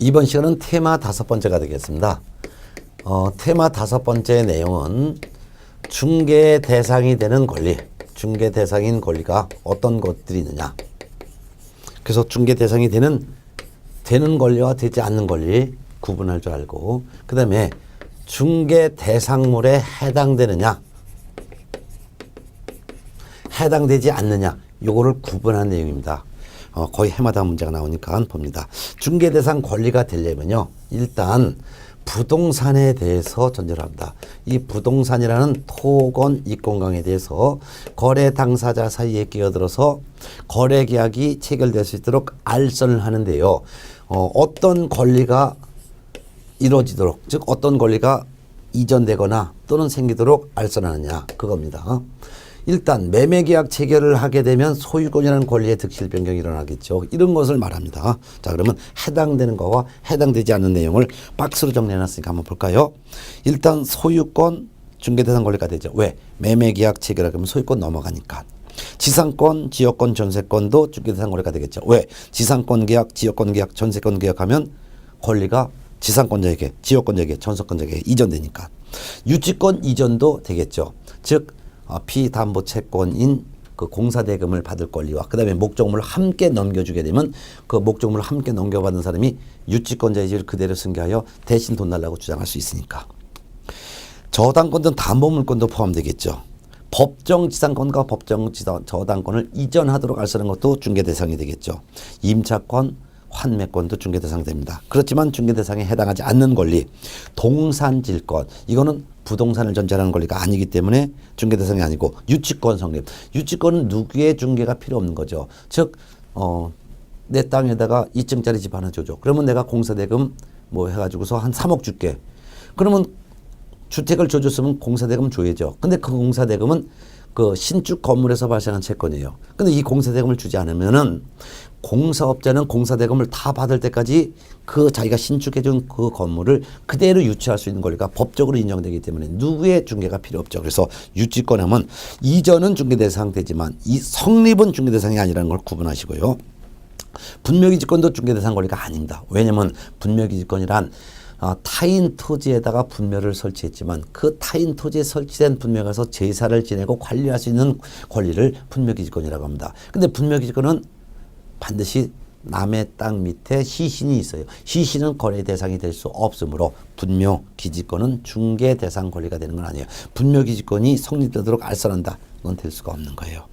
이번 시간은 테마 5번째가 되겠습니다. 테마 5번째 내용은 중개 대상이 되는 권리, 중개 대상인 권리가 어떤 것들이 있느냐. 그래서 중개 대상이 되는 권리와 되지 않는 권리 구분할 줄 알고, 그 다음에 중개 대상물에 해당되느냐, 해당되지 않느냐, 요거를 구분한 내용입니다. 거의 해마다 문제가 나오니까 봅니다. 중개 대상 권리가 되려면요, 일단 부동산에 대해서 전제를 합니다. 이 부동산이라는 토건 이권강에 대해서 거래 당사자 사이에 끼어들어서 거래 계약이 체결될 수 있도록 알선을 하는데요. 어떤 권리가 이루어지도록, 즉 어떤 권리가 이전되거나 또는 생기도록 알선하느냐, 그겁니다. 일단 매매계약 체결을 하게 되면 소유권이라는 권리의 득실 변경이 일어나겠죠. 이런 것을 말합니다. 자, 그러면 해당되는 거와 해당되지 않는 내용을 박스로 정리해놨으니까 한번 볼까요? 일단 소유권 중개대상 권리가 되죠. 왜? 매매계약 체결하면 소유권 넘어가니까. 지상권, 지역권, 전세권도 중개대상 권리가 되겠죠. 왜? 지상권 계약, 지역권 계약, 전세권 계약하면 권리가 지상권자에게, 지역권자에게, 전세권자에게 이전되니까. 유치권 이전도 되겠죠. 즉 피담보 채권인 그 공사대금을 받을 권리와 그 다음에 목적물을 함께 넘겨주게 되면 그 목적물을 함께 넘겨받은 사람이 유치권자의 지위를 그대로 승계하여 대신 돈 달라고 주장할 수 있으니까. 저당권 등 담보물권도 포함되겠죠. 법정 지상권과 법정 저당권을 이전하도록 알선하는 것도 중개 대상이 되겠죠. 임차권, 환매권도 중개 대상이 됩니다. 그렇지만 중개 대상에 해당하지 않는 권리, 동산질권, 이거는 부동산을 전제하는 권리가 아니기 때문에 중개 대상이 아니고 유치권 성립. 유치권은 누구의 중개가 필요 없는 거죠. 즉 내 땅에다가 2층짜리 집 하나 줘줘. 그러면 내가 공사대금 뭐 해가지고서 한 3억 줄게. 그러면 주택을 줘줬으면 공사대금 줘야죠. 근데 그 공사대금은 그 신축 건물에서 발생한 채권이에요. 근데 이 공사대금을 주지 않으면은 공사업자는 공사대금을 다 받을 때까지 그 자기가 신축해준 그 건물을 그대로 유치할 수 있는 권리가 법적으로 인정되기 때문에 누구의 중개가 필요 없죠. 그래서 유치권 하면 이전은 중개 대상 되지만 이 성립은 중개 대상이 아니라는 걸 구분하시고요. 분묘기지권도 중개 대상 권리가 아닙니다. 왜냐하면 분묘기지권이란 타인 토지에다가 분묘를 설치했지만 그 타인 토지에 설치된 분묘에 가서 제사를 지내고 관리할 수 있는 권리를 분묘기지권이라고 합니다. 근데 분묘기지권은 반드시 남의 땅 밑에 시신이 있어요. 시신은 거래 대상이 될 수 없으므로 분묘기지권은 중개 대상 권리가 되는 건 아니에요. 분묘기지권이 성립되도록 알선한다. 그건 될 수가 없는 거예요.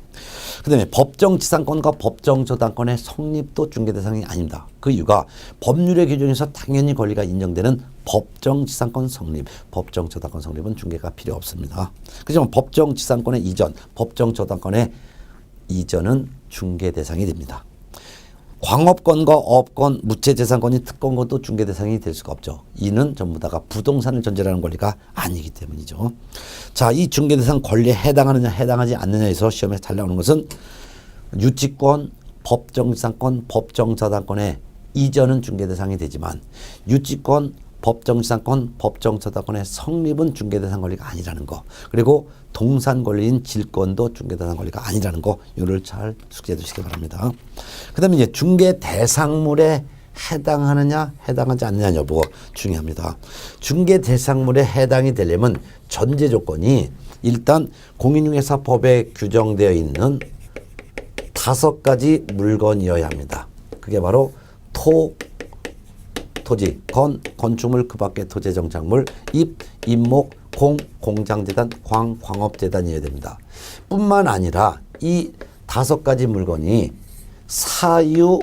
그 다음에 법정 지상권과 법정 저당권의 성립도 중개 대상이 아닙니다. 그 이유가 법률의 규정에서 당연히 권리가 인정되는 법정 지상권 성립, 법정 저당권 성립은 중개가 필요 없습니다. 그렇지만 법정 지상권의 이전, 법정 저당권의 이전은 중개 대상이 됩니다. 광업권과 업권, 무채재산권이 특권권도 중개 대상이 될 수가 없죠. 이는 전부 다가 부동산을 전제로 하는 권리가 아니기 때문이죠. 자, 이 중개 대상 권리에 해당하느냐 해당하지 않느냐에서 시험에 잘 나오는 것은 유치권, 법정지상권, 법정저당권의 이전은 중개 대상이 되지만 유치권, 법정지상권, 법정저당권의 성립은 중개 대상 권리가 아니라는 거. 그리고 동산 권리인 질권도 중개 대상 권리가 아니라는 거. 이거를 잘 숙지해 두시기 바랍니다. 그 다음에 이제 중개 대상물에 해당하느냐 해당하지 않느냐 여부가 중요합니다. 중개 대상물에 해당이 되려면 전제 조건이 일단 공인중개사법에 규정되어 있는 5가지 물건이어야 합니다. 그게 바로 토지, 건축물 그 밖의 토지 정착물, 임목, 공장재단, 광업재단이어야 됩니다. 뿐만 아니라 이 5가지 물건이 사유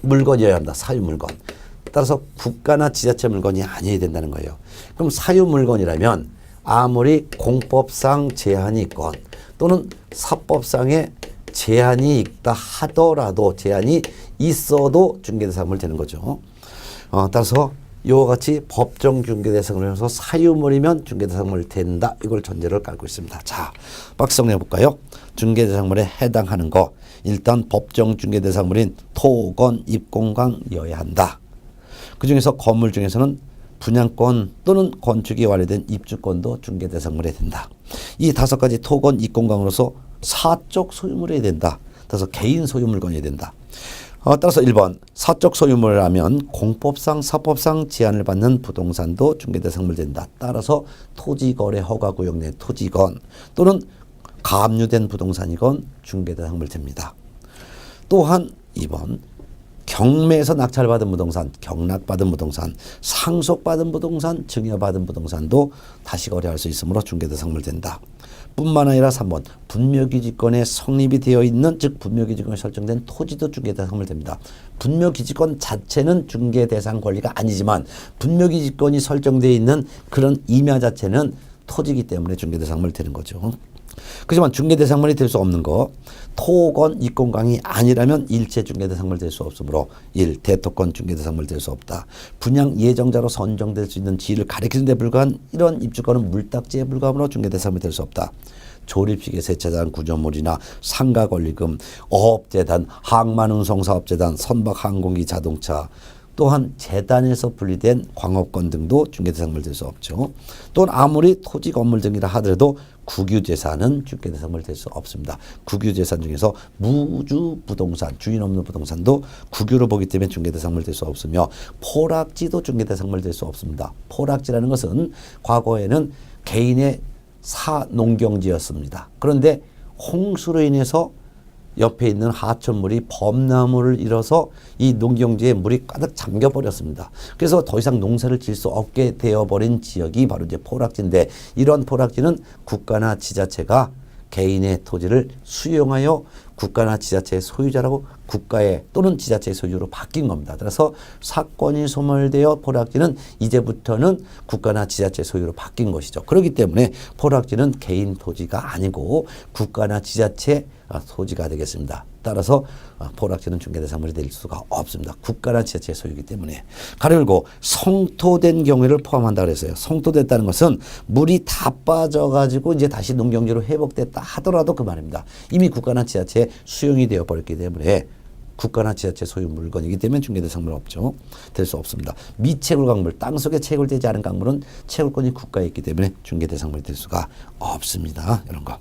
물건이어야 합니다. 사유 물건. 따라서 국가나 지자체 물건이 아니어야 된다는 거예요. 그럼 사유 물건이라면 아무리 공법상 제한이 있건 또는 사법상의 제한이 있다 하더라도 제한이 있어도 중개대상물 되는 거죠. 따라서 이와 같이 법정 중개대상을 해서 사유물이면 중개대상물 된다. 이걸 전제를 깔고 있습니다. 자, 박스 정리해 볼까요? 중개대상물에 해당하는 거. 일단 법정 중개대상물인 토건, 입공강이어야 한다. 그 중에서 건물 중에서는 분양권 또는 건축이 완료된 입주권도 중개대상물이 된다. 이 5가지 토건, 입공강으로서 사적 소유물이 된다. 따라서 개인 소유 물건이 된다. 따라서 1번 사적 소유물을 하면 공법상 사법상 제한을 받는 부동산도 중개대상물 된다. 따라서 토지거래 허가구역 내 토지건 또는 가압류된 부동산이건 중개대상물 됩니다. 또한 2번 경매에서 낙찰받은 부동산, 경락받은 부동산, 상속받은 부동산, 증여받은 부동산도 다시 거래할 수 있으므로 중개대상물 된다. 뿐만 아니라 3번 분묘기지권에 성립이 되어 있는 즉 분묘기지권에 설정된 토지도 중개대상물 됩니다. 분묘기지권 자체는 중개대상 권리가 아니지만 분묘기지권이 설정되어 있는 그런 임야 자체는 토지이기 때문에 중개대상물 되는 거죠. 그렇지만 중개대상물이 될 수 없는 거 토건 이권강이 아니라면 일체 중개대상물 될 수 없으므로 1. 대토권 중개대상물 될 수 없다. 분양 예정자로 선정될 수 있는 지위를 가리키는 데 불과한 이런 입주권은 물딱지에 불과하므로 중개대상물 될 수 없다. 조립식의 세차장 구조물이나 상가권리금, 어업재단, 항만운송사업재단, 선박항공기 자동차 또한 재단에서 분리된 광업권 등도 중개대상물 될 수 없죠. 또는 아무리 토지 건물 등이라 하더라도 국유재산은 중개대상물 될 수 없습니다. 국유재산 중에서 무주부동산, 주인 없는 부동산도 국유로 보기 때문에 중개대상물 될 수 없으며 포락지도 중개대상물 될 수 없습니다. 포락지라는 것은 과거에는 개인의 사농경지였습니다. 그런데 홍수로 인해서 옆에 있는 하천물이 범나무를 일어서 이 농경지에 물이 가득 잠겨버렸습니다. 그래서 더 이상 농사를 지을 수 없게 되어버린 지역이 바로 이제 포락지인데 이런 포락지는 국가나 지자체가 개인의 토지를 수용하여 국가나 지자체의 소유자라고 국가의 또는 지자체의 소유로 바뀐 겁니다. 그래서 사건이 소멸되어 포락지는 이제부터는 국가나 지자체의 소유로 바뀐 것이죠. 그렇기 때문에 포락지는 개인 토지가 아니고 국가나 지자체 토지가 되겠습니다. 따라서 포락지는 중개대상물이 될 수가 없습니다. 국가나 지자체의 소유이기 때문에. 가로 열고 성토된 경우를 포함한다 그랬어요. 성토됐다는 것은 물이 다 빠져가지고 이제 다시 농경지로 회복됐다 하더라도 그 말입니다. 이미 국가나 지자체에 수용이 되어 버렸기 때문에 국가나 지자체 소유 물건이기 때문에 중개대상물 없죠. 될 수 없습니다. 미채굴 강물, 땅속에 채굴되지 않은 강물은 채굴권이 국가에 있기 때문에 중개대상물이 될 수가 없습니다. 이런 거.